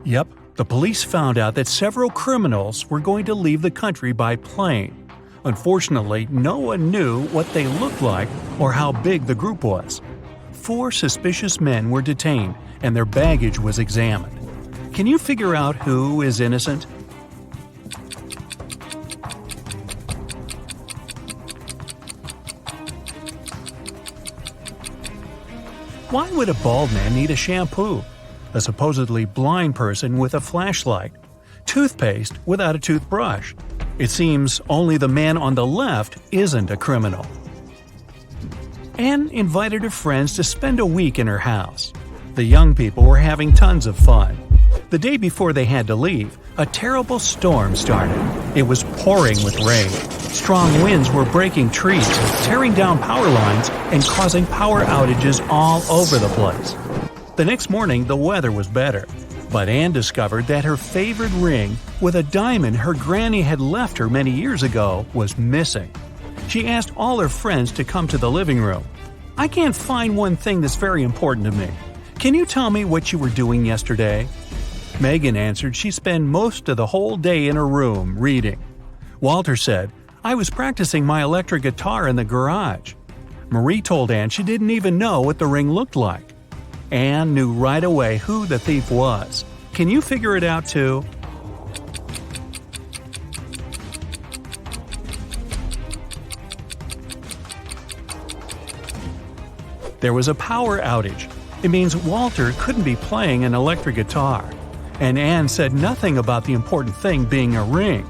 Yep, the police found out that several criminals were going to leave the country by plane. Unfortunately, no one knew what they looked like or how big the group was. 4 suspicious men were detained and their baggage was examined. Can you figure out who is innocent? Why would a bald man need a shampoo? A supposedly blind person with a flashlight? Toothpaste without a toothbrush? It seems only the man on the left isn't a criminal. Anne invited her friends to spend a week in her house. The young people were having tons of fun. The day before they had to leave, a terrible storm started. It was pouring with rain. Strong winds were breaking trees, tearing down power lines, and causing power outages all over the place. The next morning, the weather was better, but Anne discovered that her favorite ring, with a diamond her granny had left her many years ago, was missing. She asked all her friends to come to the living room. "I can't find one thing that's very important to me. Can you tell me what you were doing yesterday?" Megan answered she spent most of the whole day in her room reading. Walter said, "I was practicing my electric guitar in the garage." Marie told Anne she didn't even know what the ring looked like. Anne knew right away who the thief was. Can you figure it out too? There was a power outage. It means Walter couldn't be playing an electric guitar. And Anne said nothing about the important thing being a ring.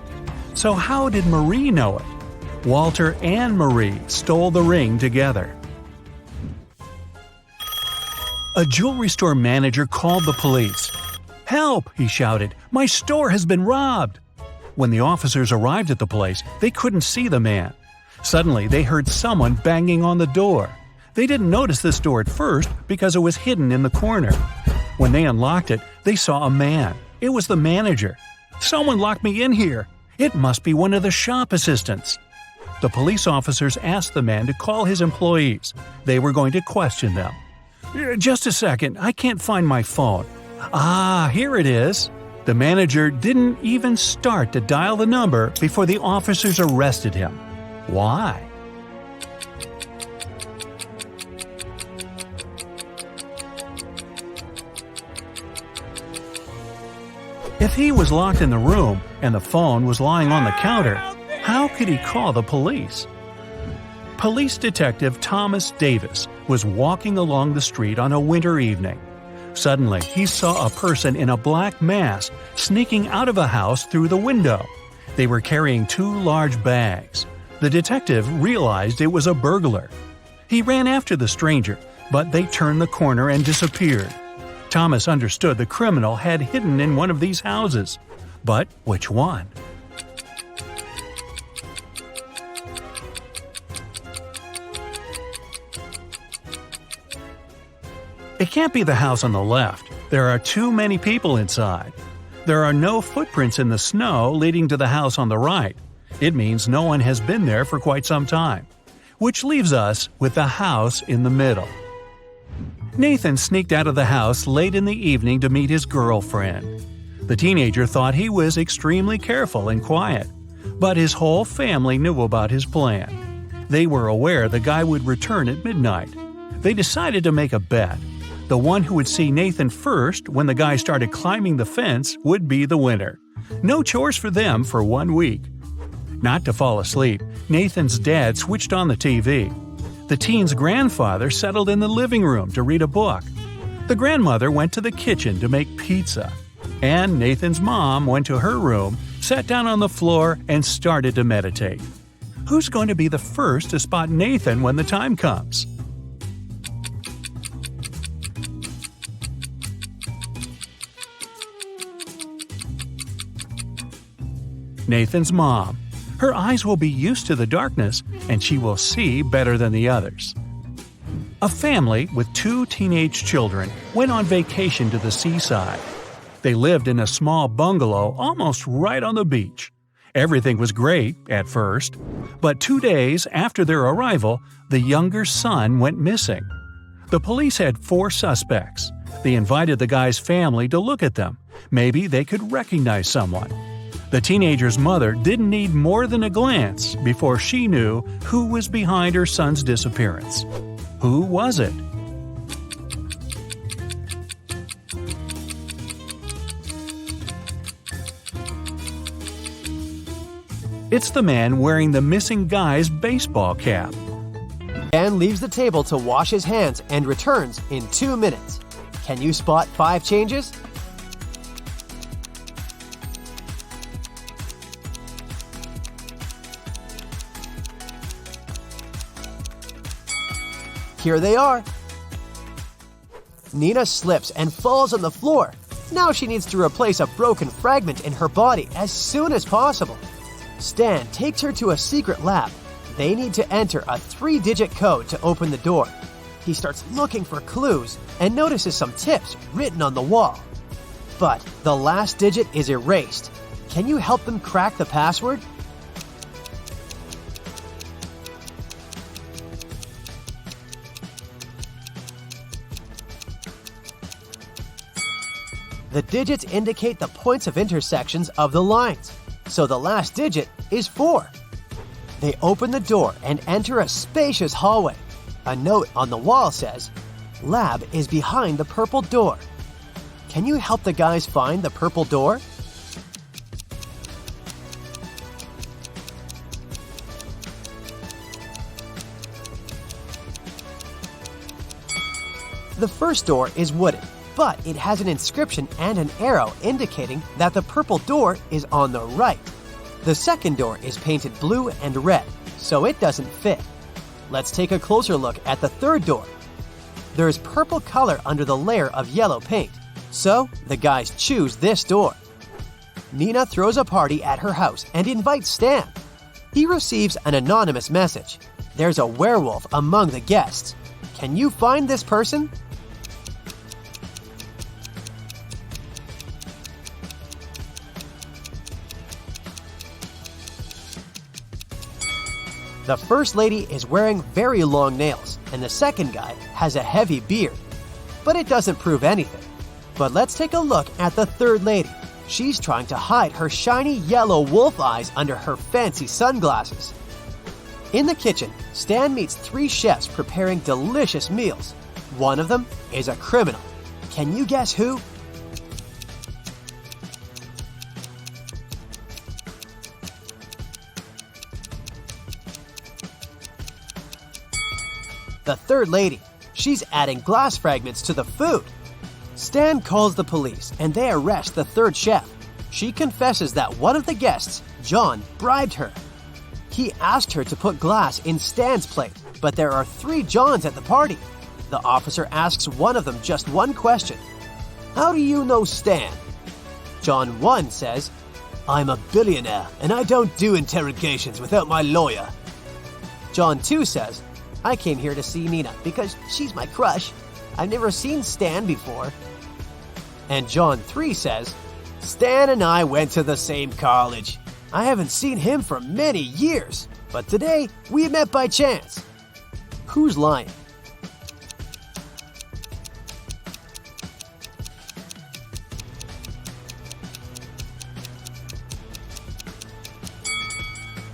So how did Marie know it? Walter and Marie stole the ring together. A jewelry store manager called the police. "Help!" he shouted. "My store has been robbed!" When the officers arrived at the place, they couldn't see the man. Suddenly, they heard someone banging on the door. They didn't notice this door at first because it was hidden in the corner. When they unlocked it, they saw a man. It was the manager. "Someone locked me in here. It must be one of the shop assistants." The police officers asked the man to call his employees. They were going to question them. "Just a second, I can't find my phone." "Ah, here it is." The manager didn't even start to dial the number before the officers arrested him. Why? If he was locked in the room and the phone was lying on the counter, how could he call the police? Police Detective Thomas Davis was walking along the street on a winter evening. Suddenly, he saw a person in a black mask sneaking out of a house through the window. They were carrying 2 large bags. The detective realized it was a burglar. He ran after the stranger, but they turned the corner and disappeared. Thomas understood the criminal had hidden in one of these houses. But which one? It can't be the house on the left. There are too many people inside. There are no footprints in the snow leading to the house on the right. It means no one has been there for quite some time. Which leaves us with the house in the middle. Nathan sneaked out of the house late in the evening to meet his girlfriend. The teenager thought he was extremely careful and quiet, but his whole family knew about his plan. They were aware the guy would return at midnight. They decided to make a bet. The one who would see Nathan first when the guy started climbing the fence would be the winner. No chores for them for 1 week. Not to fall asleep, Nathan's dad switched on the TV. The teen's grandfather settled in the living room to read a book. The grandmother went to the kitchen to make pizza. And Nathan's mom went to her room, sat down on the floor, and started to meditate. Who's going to be the first to spot Nathan when the time comes? Nathan's mom. Her eyes will be used to the darkness, and she will see better than the others. A family with 2 teenage children went on vacation to the seaside. They lived in a small bungalow almost right on the beach. Everything was great at first, but 2 days after their arrival, the younger son went missing. The police had 4 suspects. They invited the guy's family to look at them. Maybe they could recognize someone. The teenager's mother didn't need more than a glance before she knew who was behind her son's disappearance. Who was it? It's the man wearing the missing guy's baseball cap. Dan leaves the table to wash his hands and returns in 2 minutes. Can you spot 5 changes? Here they are. Nina slips and falls on the floor. Now she needs to replace a broken fragment in her body as soon as possible. Stan takes her to a secret lab. They need to enter a 3-digit code to open the door. He starts looking for clues and notices some tips written on the wall. But the last digit is erased. Can you help them crack the password? The digits indicate the points of intersections of the lines, so the last digit is 4. They open the door and enter a spacious hallway. A note on the wall says, "Lab is behind the purple door." Can you help the guys find the purple door? The first door is wooden, but it has an inscription and an arrow indicating that the purple door is on the right. The second door is painted blue and red, so it doesn't fit. Let's take a closer look at the third door. There's purple color under the layer of yellow paint, so the guys choose this door. Nina throws a party at her house and invites Stan. He receives an anonymous message. There's a werewolf among the guests. Can you find this person? The first lady is wearing very long nails, and the second guy has a heavy beard. But it doesn't prove anything. But let's take a look at the third lady. She's trying to hide her shiny yellow wolf eyes under her fancy sunglasses. In the kitchen, Stan meets 3 chefs preparing delicious meals. One of them is a criminal. Can you guess who? The third lady. She's adding glass fragments to the food. Stan calls the police and they arrest the third chef. She confesses that one of the guests, John, bribed her. He asked her to put glass in Stan's plate, but there are 3 Johns at the party. The officer asks one of them just one question. "How do you know Stan?" John 1 says, "I'm a billionaire and I don't do interrogations without my lawyer." John 2 says, "I came here to see Nina because she's my crush. I've never seen Stan before." And John 3 says, "Stan and I went to the same college. I haven't seen him for many years, but today we met by chance." Who's lying?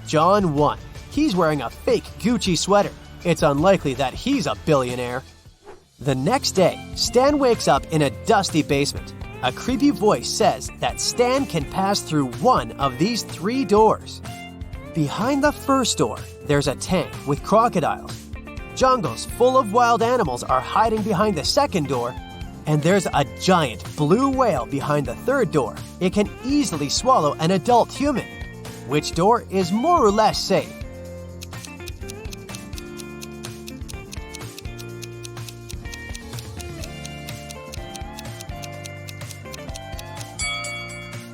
John 1. He's wearing a fake Gucci sweater. It's unlikely that he's a billionaire. The next day, Stan wakes up in a dusty basement. A creepy voice says that Stan can pass through one of these 3 doors. Behind the first door, there's a tank with crocodiles. Jungles full of wild animals are hiding behind the second door, and there's a giant blue whale behind the third door. It can easily swallow an adult human. Which door is more or less safe?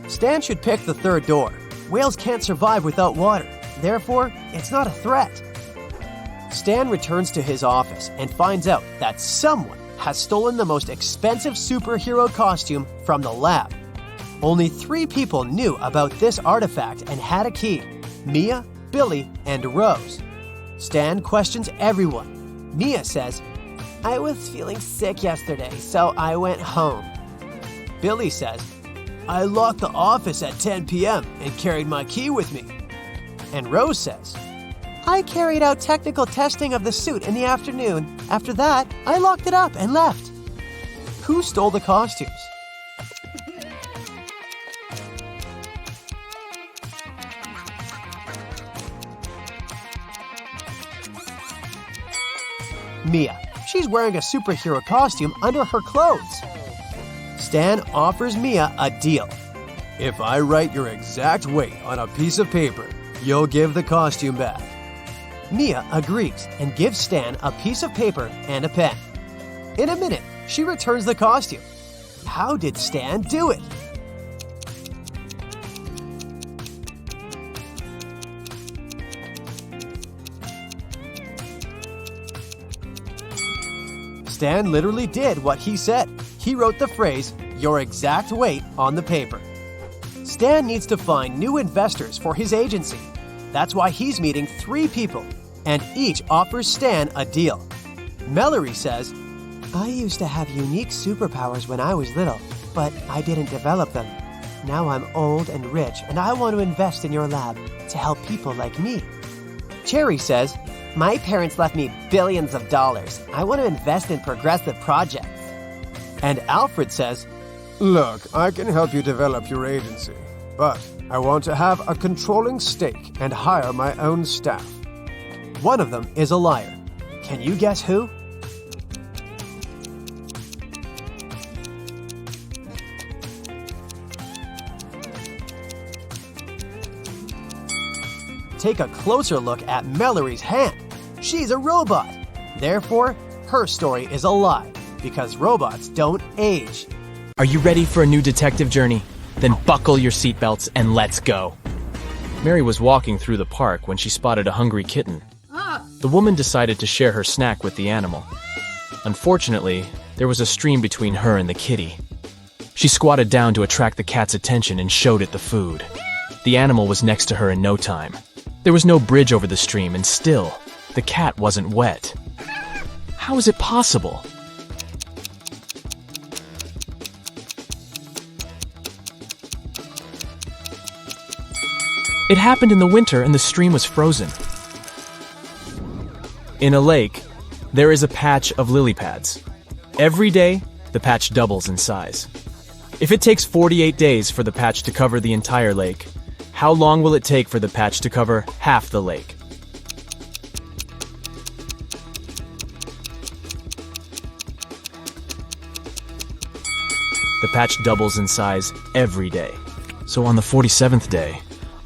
Stan should pick the third door. Whales can't survive without water. Therefore, it's not a threat. Stan returns to his office and finds out that someone has stolen the most expensive superhero costume from the lab. Only 3 people knew about this artifact and had a key: Mia, Billy, and Rose. Stan questions everyone. Mia says, I was feeling sick yesterday, so I went home. Billy says, I locked the office at 10 p.m. and carried my key with me. And Rose says, I carried out technical testing of the suit in the afternoon. After that, I locked it up and left. Who stole the costumes? Mia. She's wearing a superhero costume under her clothes. Stan offers Mia a deal. If I write your exact weight on a piece of paper, you'll give the costume back. Mia agrees and gives Stan a piece of paper and a pen. In a minute, she returns the costume. How did Stan do it? Stan literally did what he said. He wrote the phrase, your exact weight, on the paper. Stan needs to find new investors for his agency. That's why he's meeting 3 people, and each offers Stan a deal. Mallory says, I used to have unique superpowers when I was little, but I didn't develop them. Now I'm old and rich, and I want to invest in your lab to help people like me. Cherry says, my parents left me billions of dollars. I want to invest in progressive projects. And Alfred says, look, I can help you develop your agency, but I want to have a controlling stake and hire my own staff. One of them is a liar. Can you guess who? Take a closer look at Mallory's hand. She's a robot. Therefore, her story is a lie, because robots don't age. Are you ready for a new detective journey? Then buckle your seatbelts and let's go. Mary was walking through the park when she spotted a hungry kitten. The woman decided to share her snack with the animal. Unfortunately, there was a stream between her and the kitty. She squatted down to attract the cat's attention and showed it the food. The animal was next to her in no time. There was no bridge over the stream, and still, the cat wasn't wet. How is it possible? It happened in the winter and the stream was frozen. In a lake, there is a patch of lily pads. Every day, the patch doubles in size. If it takes 48 days for the patch to cover the entire lake, how long will it take for the patch to cover half the lake? The patch doubles in size every day. So on the 47th day,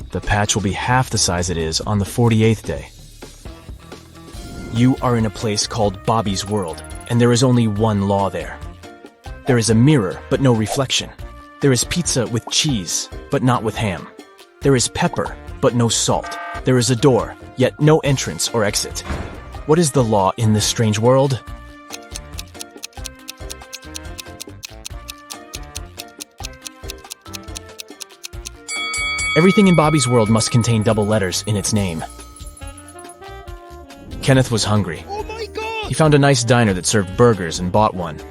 the patch will be half the size it is on the 48th day. You are in a place called Bobby's World, and there is only one law there. There is a mirror, but no reflection. There is pizza with cheese, but not with ham. There is pepper, but no salt. There is a door, yet no entrance or exit. What is the law in this strange world? Everything in Bobby's World must contain double letters in its name. Kenneth was hungry. Oh my God! He found a nice diner that served burgers and bought one.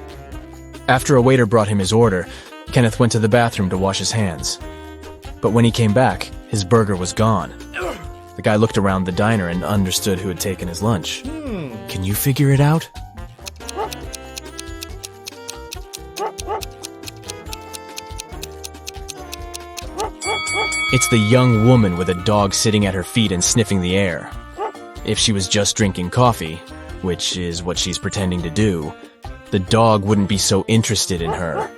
After a waiter brought him his order, Kenneth went to the bathroom to wash his hands. But when he came back, his burger was gone. The guy looked around the diner and understood who had taken his lunch. Can you figure it out? It's the young woman with a dog sitting at her feet and sniffing the air. If she was just drinking coffee, which is what she's pretending to do, the dog wouldn't be so interested in her.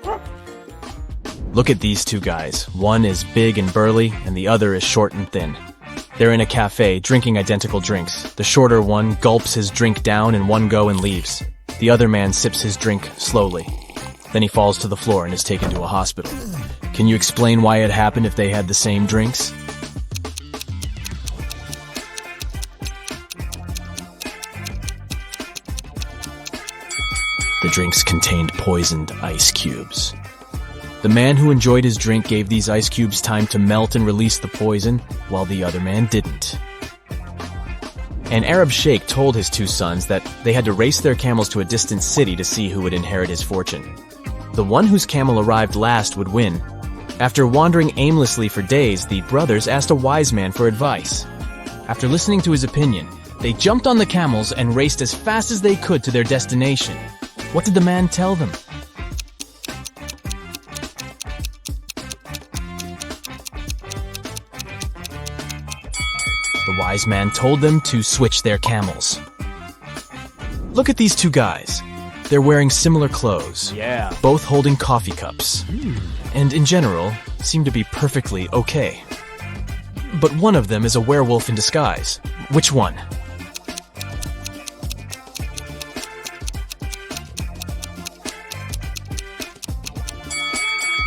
Look at these two guys. One is big and burly, and the other is short and thin. They're in a cafe, drinking identical drinks. The shorter one gulps his drink down in one go and leaves. The other man sips his drink slowly. Then he falls to the floor and is taken to a hospital. Can you explain why it happened if they had the same drinks? The drinks contained poisoned ice cubes. The man who enjoyed his drink gave these ice cubes time to melt and release the poison, while the other man didn't. An Arab sheikh told his two sons that they had to race their camels to a distant city to see who would inherit his fortune. The one whose camel arrived last would win. After wandering aimlessly for days, the brothers asked a wise man for advice. After listening to his opinion, they jumped on the camels and raced as fast as they could to their destination. What did the man tell them? The wise man told them to switch their camels. Look at these two guys. They're wearing similar clothes, both holding coffee cups, and in general, seem to be perfectly okay. But one of them is a werewolf in disguise. Which one?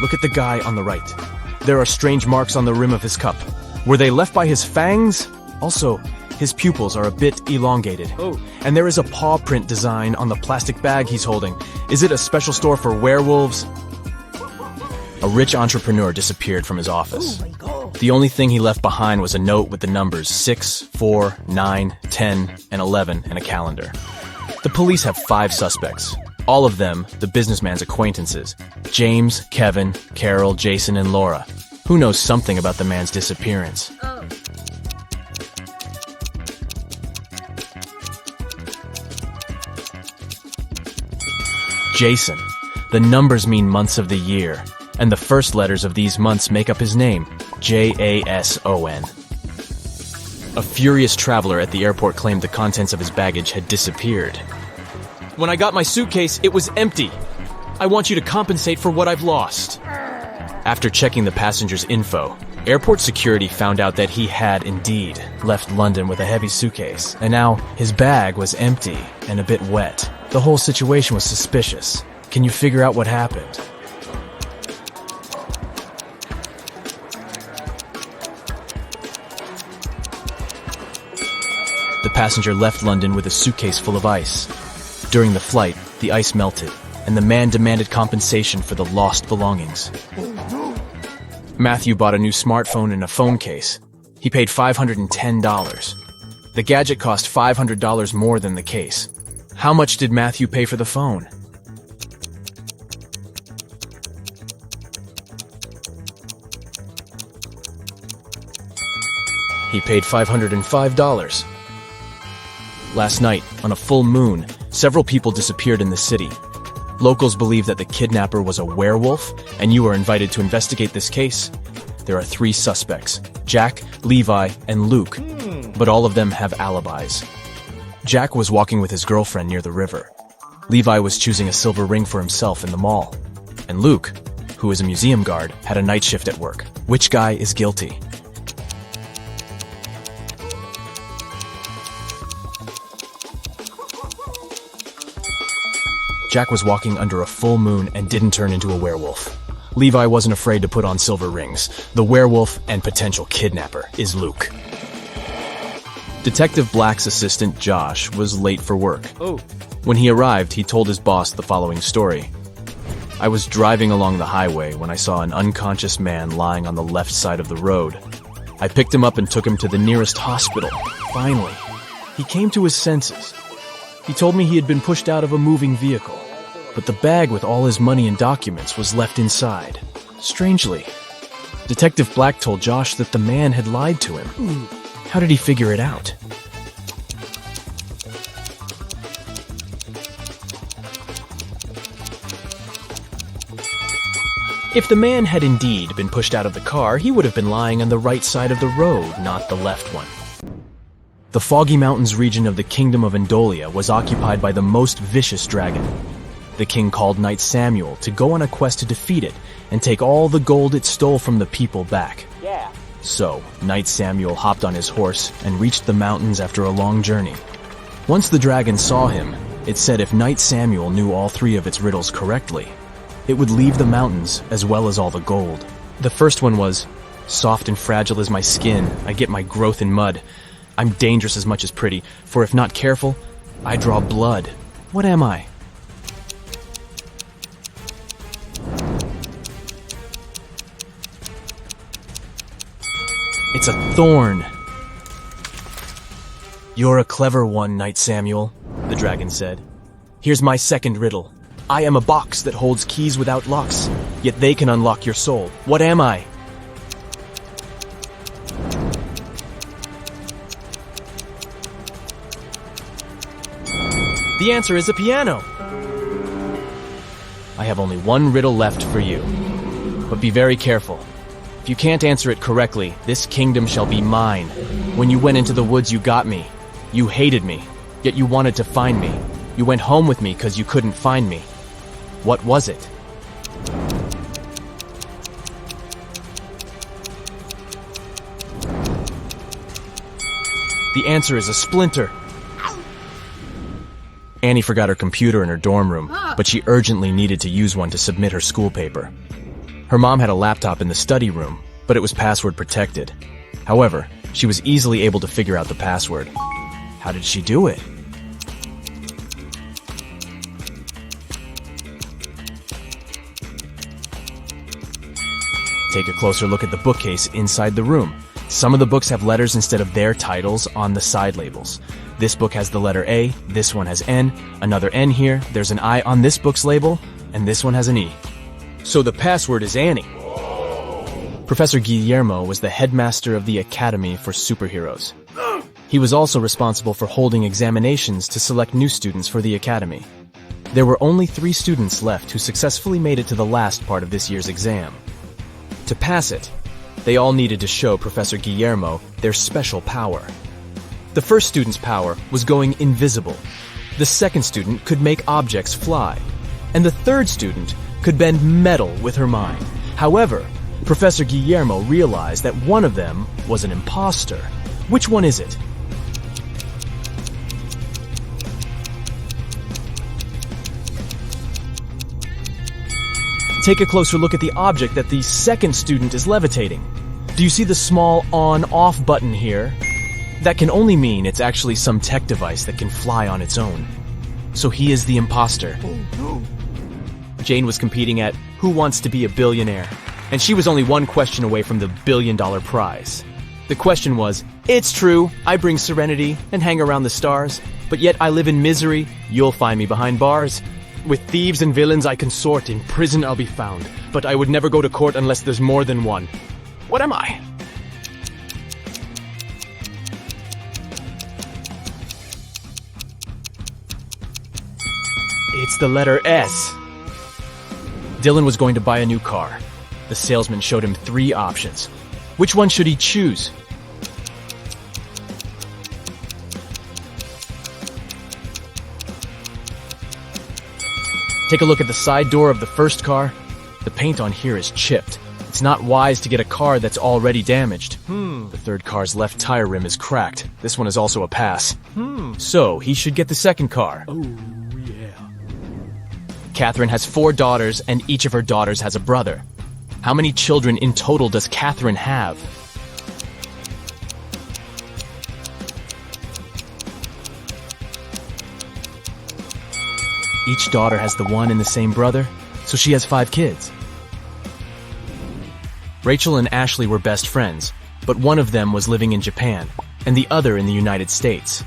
Look at the guy on the right. There are strange marks on the rim of his cup. Were they left by his fangs? Also, his pupils are a bit elongated. And there is a paw print design on the plastic bag he's holding. Is it a special store for werewolves? A rich entrepreneur disappeared from his office. The only thing he left behind was a note with the numbers 6, 4, 9, 10, and 11, and a calendar. The police have 5 suspects. All of them the businessman's acquaintances. James, Kevin, Carol, Jason, and Laura. Who knows something about the man's disappearance? Jason. The numbers mean months of the year, and the first letters of these months make up his name, Jason. A furious traveler at the airport claimed the contents of his baggage had disappeared. When I got my suitcase, it was empty. I want you to compensate for what I've lost. After checking the passenger's info, airport security found out that he had indeed left London with a heavy suitcase, and now his bag was empty and a bit wet. The whole situation was suspicious. Can you figure out what happened? The passenger left London with a suitcase full of ice. During the flight, the ice melted, and the man demanded compensation for the lost belongings. Matthew bought a new smartphone and a phone case. He paid $510. The gadget cost $500 more than the case. How much did Matthew pay for the phone? He paid $505. Last night, on a full moon, several people disappeared in the city. Locals believe that the kidnapper was a werewolf, and you are invited to investigate this case. There are 3 suspects, Jack, Levi, and Luke, but all of them have alibis. Jack was walking with his girlfriend near the river. Levi was choosing a silver ring for himself in the mall. And Luke, who is a museum guard, had a night shift at work. Which guy is guilty? Jack was walking under a full moon and didn't turn into a werewolf. Levi wasn't afraid to put on silver rings. The werewolf and potential kidnapper is Luke. Detective Black's assistant, Josh, was late for work. When he arrived, he told his boss the following story. I was driving along the highway when I saw an unconscious man lying on the left side of the road. I picked him up and took him to the nearest hospital. Finally, he came to his senses. He told me he had been pushed out of a moving vehicle, but the bag with all his money and documents was left inside. Strangely, Detective Black told Josh that the man had lied to him. How did he figure it out? If the man had indeed been pushed out of the car, he would have been lying on the right side of the road, not the left one. The Foggy Mountains region of the Kingdom of Endolia was occupied by the most vicious dragon. The king called Knight Samuel to go on a quest to defeat it and take all the gold it stole from the people back. So, Knight Samuel hopped on his horse and reached the mountains after a long journey. Once the dragon saw him, it said if Knight Samuel knew all 3 of its riddles correctly, it would leave the mountains as well as all the gold. The first one was, soft and fragile as my skin, I get my growth in mud. I'm dangerous as much as pretty, for if not careful, I draw blood. What am I? It's a thorn. You're a clever one, Knight Samuel, the dragon said. Here's my second riddle. I am a box that holds keys without locks, yet they can unlock your soul. What am I? The answer is a piano. I have only one riddle left for you, but be very careful. If you can't answer it correctly, this kingdom shall be mine. When you went into the woods, you got me. You hated me, yet you wanted to find me. You went home with me because you couldn't find me. What was it? The answer is a splinter. Annie forgot her computer in her dorm room, but she urgently needed to use one to submit her school paper. Her mom had a laptop in the study room, but it was password protected. However, she was easily able to figure out the password. How did she do it? Take a closer look at the bookcase inside the room. Some of the books have letters instead of their titles on the side labels. This book has the letter A, this one has N, another N here, there's an I on this book's label, and this one has an E. So the password is Annie. Professor Guillermo was the headmaster of the Academy for Superheroes. He was also responsible for holding examinations to select new students for the Academy. There were only 3 students left who successfully made it to the last part of this year's exam. To pass it, they all needed to show Professor Guillermo their special power. The first student's power was going invisible. The second student could make objects fly. And the third student could bend metal with her mind. However, Professor Guillermo realized that one of them was an imposter. Which one is it? Take a closer look at the object that the second student is levitating. Do you see the small on-off button here? That can only mean it's actually some tech device that can fly on its own. So he is the imposter. Jane was competing at Who Wants to Be a Billionaire? And she was only one question away from the $1 billion prize. The question was, it's true, I bring serenity and hang around the stars, but yet I live in misery, you'll find me behind bars. With thieves and villains I consort, in prison I'll be found, but I would never go to court unless there's more than one. What am I? It's the letter S. Dylan was going to buy a new car. The salesman showed him 3 options. Which one should he choose? Take a look at the side door of the first car. The paint on here is chipped. It's not wise to get a car that's already damaged. The third car's left tire rim is cracked. This one is also a pass. So he should get the second car. Oh, yeah. Catherine has 4 daughters, and each of her daughters has a brother. How many children in total does Catherine have? Each daughter has the one and the same brother, so she has 5 kids. Rachel and Ashley were best friends, but one of them was living in Japan, and the other in the United States.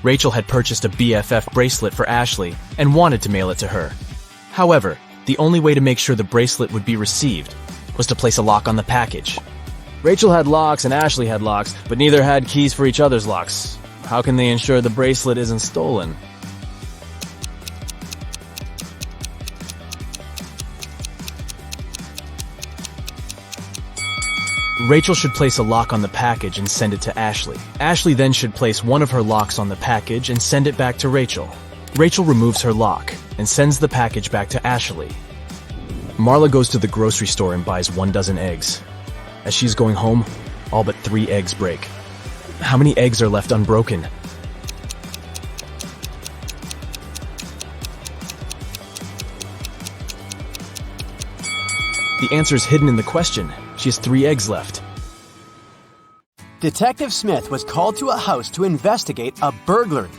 Rachel had purchased a BFF bracelet for Ashley and wanted to mail it to her. However, the only way to make sure the bracelet would be received was to place a lock on the package. Rachel had locks and Ashley had locks, but neither had keys for each other's locks. How can they ensure the bracelet isn't stolen? Rachel should place a lock on the package and send it to Ashley. Ashley then should place one of her locks on the package and send it back to Rachel. Rachel removes her lock and sends the package back to Ashley. Marla goes to the grocery store and buys 1 dozen eggs. As she's going home, all but 3 eggs break. How many eggs are left unbroken? The answer is hidden in the question. She has 3 eggs left. Detective Smith was called to a house to investigate a burglary.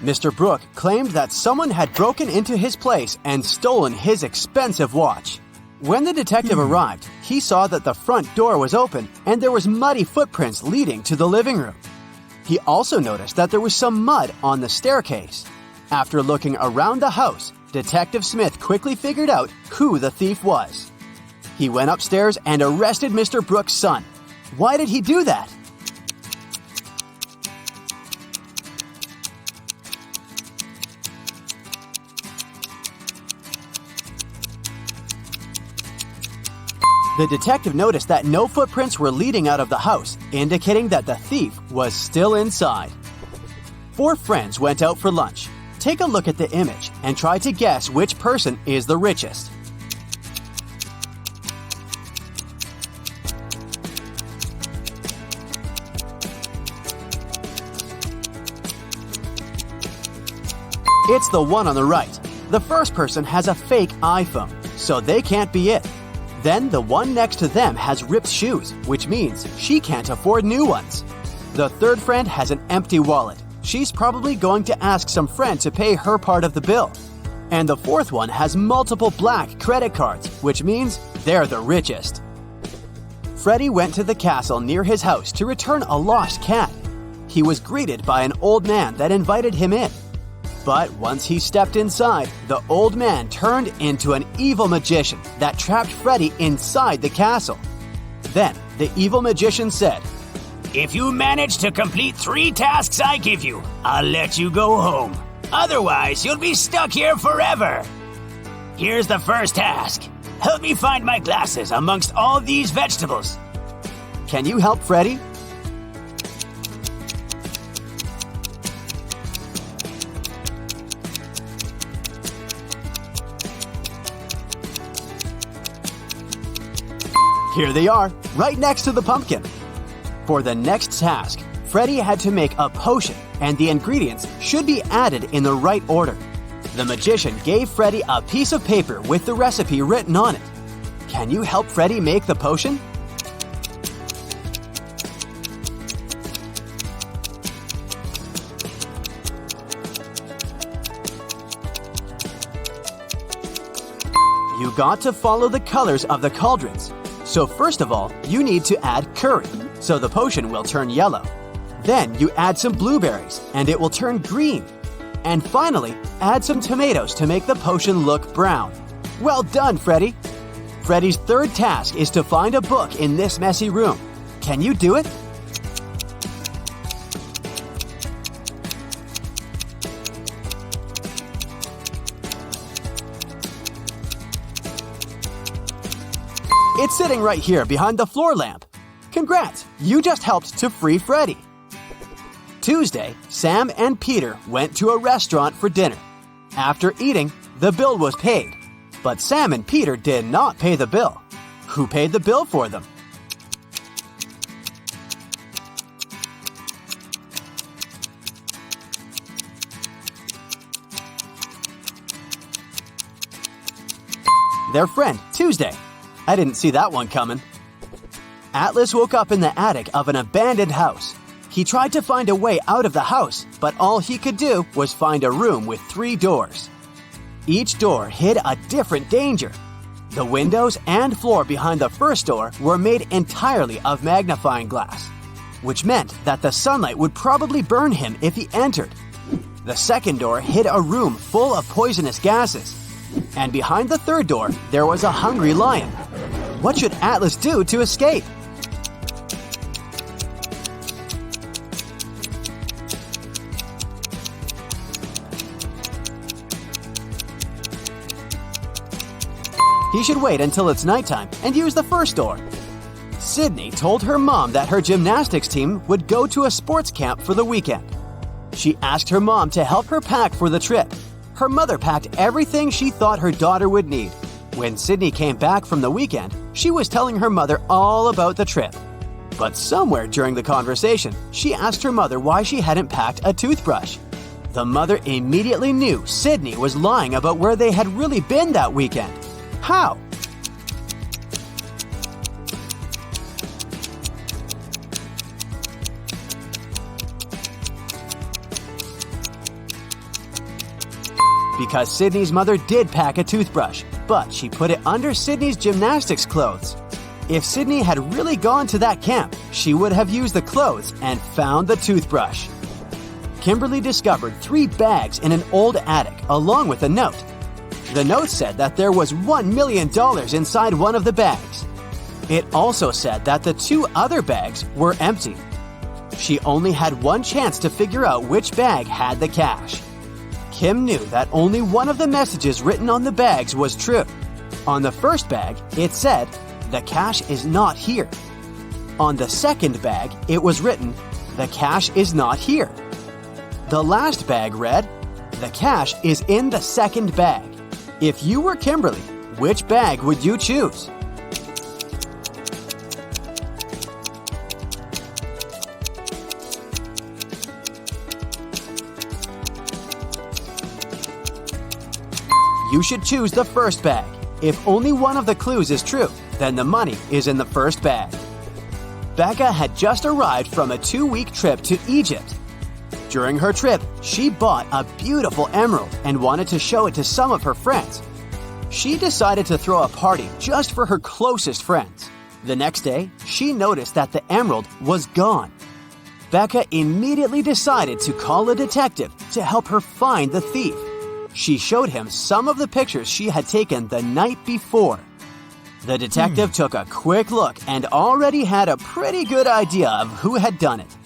Mr. Brooke claimed that someone had broken into his place and stolen his expensive watch. When the detective arrived, he saw that the front door was open and there was muddy footprints leading to the living room. He also noticed that there was some mud on the staircase. After looking around the house, Detective Smith quickly figured out who the thief was. He went upstairs and arrested Mr. Brooks' son. Why did he do that? The detective noticed that no footprints were leading out of the house, indicating that the thief was still inside. 4 friends went out for lunch. Take a look at the image and try to guess which person is the richest. It's the one on the right. The first person has a fake iPhone, so they can't be it. Then the one next to them has ripped shoes, which means she can't afford new ones. The third friend has an empty wallet. She's probably going to ask some friend to pay her part of the bill. And the fourth one has multiple black credit cards, which means they're the richest. Freddy went to the castle near his house to return a lost cat. He was greeted by an old man that invited him in. But once he stepped inside, the old man turned into an evil magician that trapped Freddy inside the castle. Then the evil magician said, "If you manage to complete 3 tasks I give you, I'll let you go home. Otherwise, you'll be stuck here forever. Here's the first task. Help me find my glasses amongst all these vegetables." "Can you help Freddy?" Here they are, right next to the pumpkin. For the next task, Freddy had to make a potion, and the ingredients should be added in the right order. The magician gave Freddy a piece of paper with the recipe written on it. Can you help Freddy make the potion? You got to follow the colors of the cauldrons. So first of all, you need to add curry, so the potion will turn yellow. Then you add some blueberries, and it will turn green. And finally, add some tomatoes to make the potion look brown. Well done, Freddy! Freddy's third task is to find a book in this messy room. Can you do it? It's sitting right here behind the floor lamp. Congrats, you just helped to free Freddy. Tuesday, Sam and Peter went to a restaurant for dinner. After eating, the bill was paid. But Sam and Peter did not pay the bill. Who paid the bill for them? Their friend, Tuesday. I didn't see that one coming. Atlas woke up in the attic of an abandoned house. He tried to find a way out of the house, but all he could do was find a room with 3 doors. Each door hid a different danger. The windows and floor behind the first door were made entirely of magnifying glass, which meant that the sunlight would probably burn him if he entered. The second door hid a room full of poisonous gases. And behind the third door, there was a hungry lion. What should Atlas do to escape? He should wait until it's nighttime and use the first door. Sydney told her mom that her gymnastics team would go to a sports camp for the weekend. She asked her mom to help her pack for the trip. Her mother packed everything she thought her daughter would need. When Sydney came back from the weekend, she was telling her mother all about the trip. But somewhere during the conversation, she asked her mother why she hadn't packed a toothbrush. The mother immediately knew Sydney was lying about where they had really been that weekend. How? Because Sydney's mother did pack a toothbrush, but she put it under Sydney's gymnastics clothes. If Sydney had really gone to that camp, she would have used the clothes and found the toothbrush. Kimberly discovered 3 bags in an old attic along with a note. The note said that there was $1 million inside one of the bags. It also said that the 2 other bags were empty. She only had one chance to figure out which bag had the cash. Kim knew that only one of the messages written on the bags was true. On the first bag, it said, "The cash is not here." On the second bag, it was written, "The cash is not here." The last bag read, "The cash is in the second bag." If you were Kimberly, which bag would you choose? You should choose the first bag. If only one of the clues is true, then the money is in the first bag. Becca had just arrived from a 2-week trip to Egypt. During her trip, she bought a beautiful emerald and wanted to show it to some of her friends. She decided to throw a party just for her closest friends. The next day, she noticed that the emerald was gone. Becca immediately decided to call a detective to help her find the thief. She showed him some of the pictures she had taken the night before. The detective took a quick look and already had a pretty good idea of who had done it.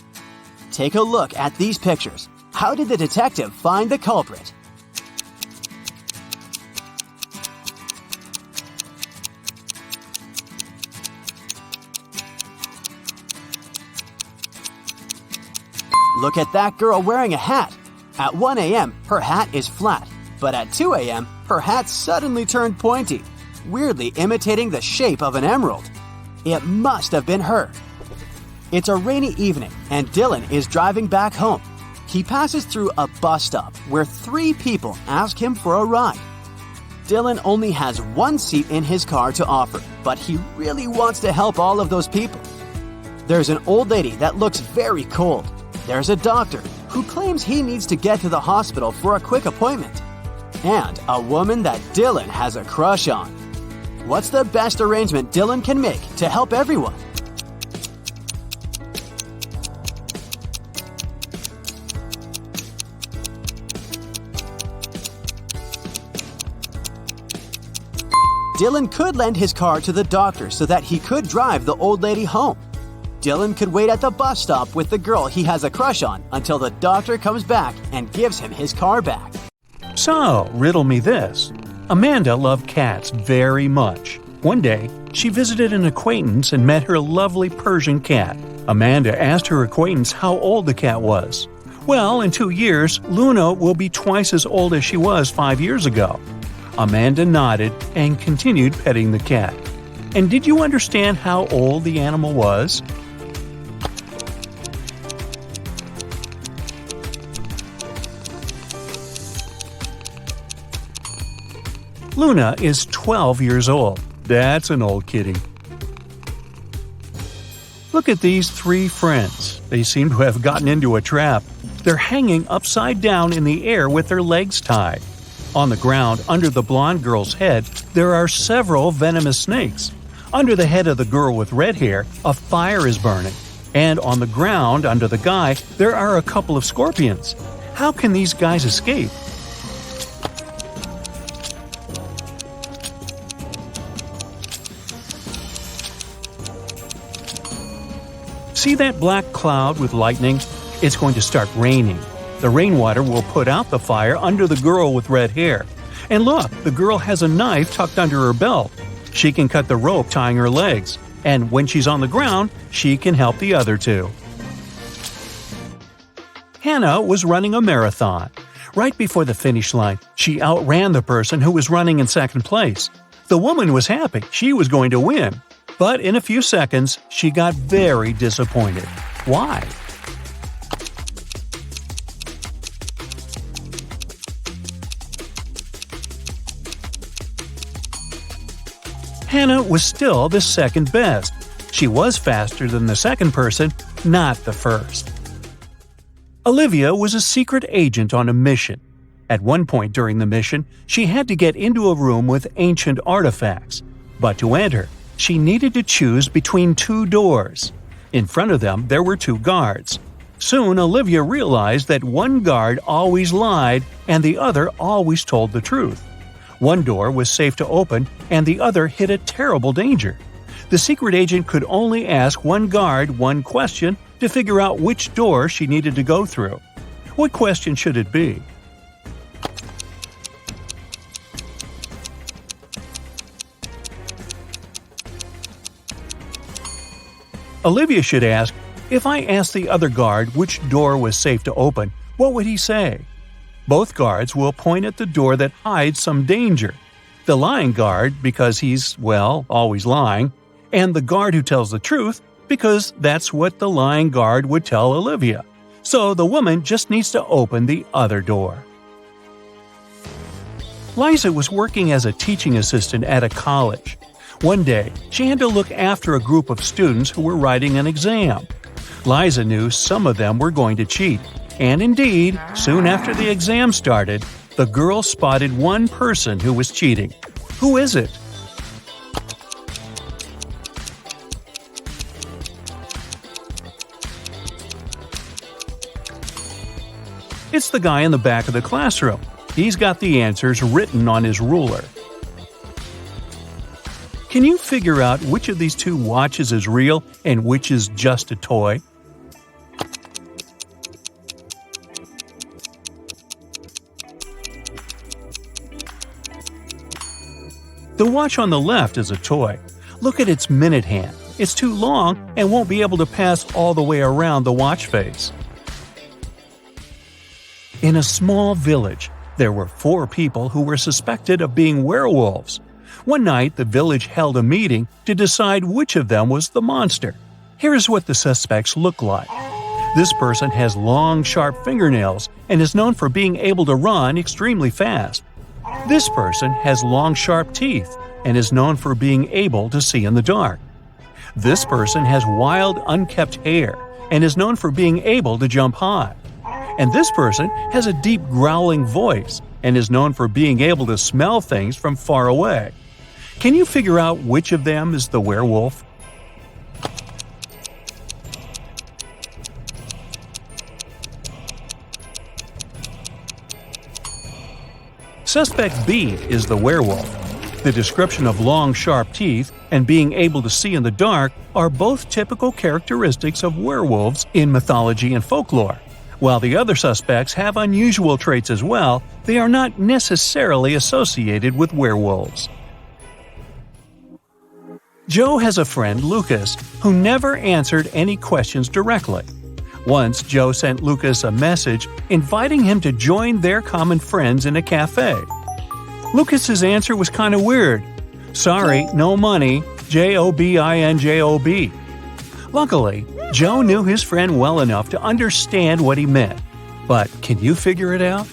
Take a look at these pictures. How did the detective find the culprit? Look at that girl wearing a hat. At 1 a.m., her hat is flat, but at 2 a.m., her hat suddenly turned pointy, weirdly imitating the shape of an emerald. It must have been her. It's a rainy evening, and Dylan is driving back home. He passes through a bus stop where 3 people ask him for a ride. Dylan only has 1 seat in his car to offer, but he really wants to help all of those people. There's an old lady that looks very cold. There's a doctor who claims he needs to get to the hospital for a quick appointment. And a woman that Dylan has a crush on. What's the best arrangement Dylan can make to help everyone? Dylan could lend his car to the doctor so that he could drive the old lady home. Dylan could wait at the bus stop with the girl he has a crush on until the doctor comes back and gives him his car back. So, riddle me this. Amanda loved cats very much. One day, she visited an acquaintance and met her lovely Persian cat. Amanda asked her acquaintance how old the cat was. Well, in 2 years, Luna will be twice as old as she was 5 years ago. Amanda nodded and continued petting the cat. And did you understand how old the animal was? Luna is 12 years old. That's an old kitty. Look at these 3 friends. They seem to have gotten into a trap. They're hanging upside down in the air with their legs tied. On the ground, under the blonde girl's head, there are several venomous snakes. Under the head of the girl with red hair, a fire is burning. And on the ground, under the guy, there are a couple of scorpions. How can these guys escape? See that black cloud with lightning? It's going to start raining. The rainwater will put out the fire under the girl with red hair. And look, the girl has a knife tucked under her belt. She can cut the rope tying her legs. And when she's on the ground, she can help the other 2. Hannah was running a marathon. Right before the finish line, she outran the person who was running in second place. The woman was happy she was going to win. But in a few seconds, she got very disappointed. Why? Hannah was still the second best. She was faster than the second person, not the first. Olivia was a secret agent on a mission. At one point during the mission, she had to get into a room with ancient artifacts. But to enter, she needed to choose between 2 doors. In front of them there were two guards. Soon Olivia realized that one guard always lied and the other always told the truth. One door was safe to open and the other hid a terrible danger. The secret agent could only ask one guard one question to figure out which door she needed to go through. What question should it be? Olivia should ask, if I asked the other guard which door was safe to open, what would he say? Both guards will point at the door that hides some danger. The lying guard, because he's, well, always lying, and the guard who tells the truth, because that's what the lying guard would tell Olivia. So the woman just needs to open the other door. Liza was working as a teaching assistant at a college. One day, she had to look after a group of students who were writing an exam. Liza knew some of them were going to cheat, and indeed, soon after the exam started, the girl spotted one person who was cheating. Who is it? It's the guy in the back of the classroom. He's got the answers written on his ruler. Can you figure out which of these two watches is real and which is just a toy? The watch on the left is a toy. Look at its minute hand. It's too long and won't be able to pass all the way around the watch face. In a small village, there were 4 people who were suspected of being werewolves. One night, the village held a meeting to decide which of them was the monster. Here is what the suspects look like. This person has long, sharp fingernails and is known for being able to run extremely fast. This person has long, sharp teeth and is known for being able to see in the dark. This person has wild, unkempt hair and is known for being able to jump high. And this person has a deep growling voice and is known for being able to smell things from far away. Can you figure out which of them is the werewolf? Suspect B is the werewolf. The description of long, sharp teeth and being able to see in the dark are both typical characteristics of werewolves in mythology and folklore. While the other suspects have unusual traits as well, they are not necessarily associated with werewolves. Joe has a friend, Lucas, who never answered any questions directly. Once, Joe sent Lucas a message inviting him to join their common friends in a cafe. Lucas's answer was kind of weird. Sorry, no money, Jobinjob. Luckily, Joe knew his friend well enough to understand what he meant. But can you figure it out?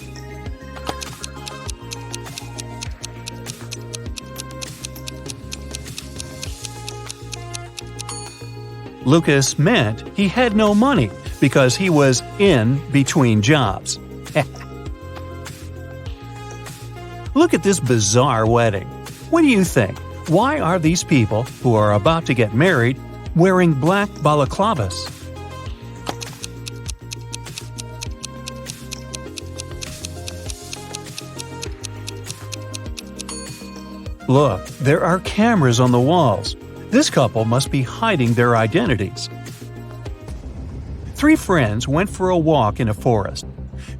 Lucas meant he had no money because he was in between jobs. Look at this bizarre wedding. What do you think? Why are these people, who are about to get married, wearing black balaclavas? Look, there are cameras on the walls. This couple must be hiding their identities. 3 friends went for a walk in a forest.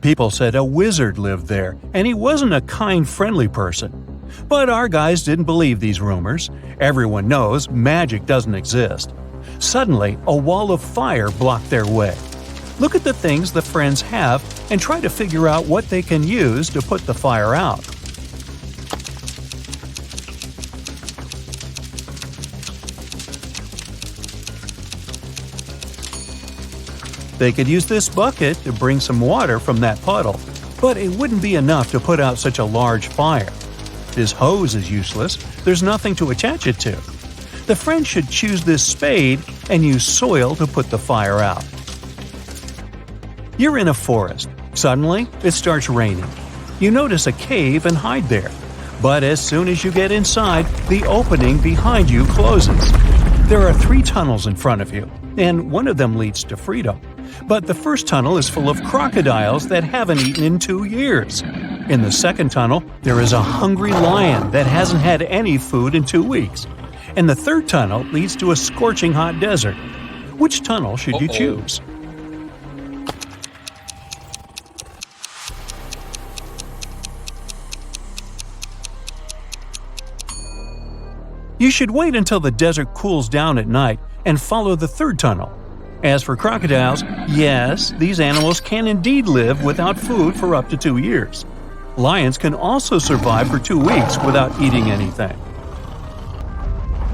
People said a wizard lived there, and he wasn't a kind, friendly person. But our guys didn't believe these rumors. Everyone knows magic doesn't exist. Suddenly, a wall of fire blocked their way. Look at the things the friends have and try to figure out what they can use to put the fire out. They could use this bucket to bring some water from that puddle, but it wouldn't be enough to put out such a large fire. This hose is useless, there's nothing to attach it to. The friends should choose this spade and use soil to put the fire out. You're in a forest. Suddenly, it starts raining. You notice a cave and hide there. But as soon as you get inside, the opening behind you closes. There are 3 tunnels in front of you. and one of them leads to freedom. But the first tunnel is full of crocodiles that haven't eaten in 2 years. In the second tunnel, there is a hungry lion that hasn't had any food in 2 weeks. And the third tunnel leads to a scorching hot desert. Which tunnel should you choose? You should wait until the desert cools down at night and follow the third tunnel. As for crocodiles, yes, these animals can indeed live without food for up to 2 years. Lions can also survive for 2 weeks without eating anything.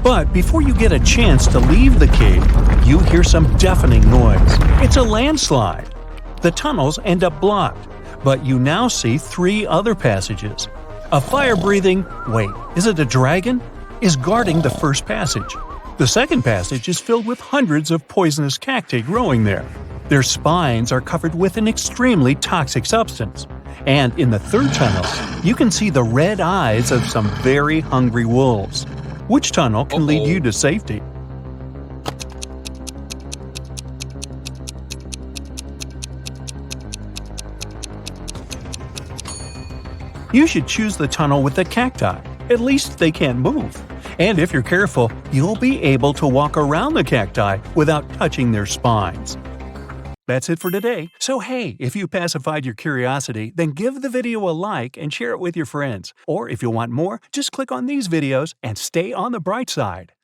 But before you get a chance to leave the cave, you hear some deafening noise. It's a landslide. The tunnels end up blocked, but you now see 3 other passages. A fire-breathing, wait, is it a dragon? Is guarding the first passage. The second passage is filled with hundreds of poisonous cacti growing there. Their spines are covered with an extremely toxic substance. And in the third tunnel, you can see the red eyes of some very hungry wolves. Which tunnel can lead you to safety? You should choose the tunnel with the cacti. At least they can't move. And if you're careful, you'll be able to walk around the cacti without touching their spines. That's it for today. So hey, if you pacified your curiosity, then give the video a like and share it with your friends. Or if you want more, just click on these videos and stay on the bright side.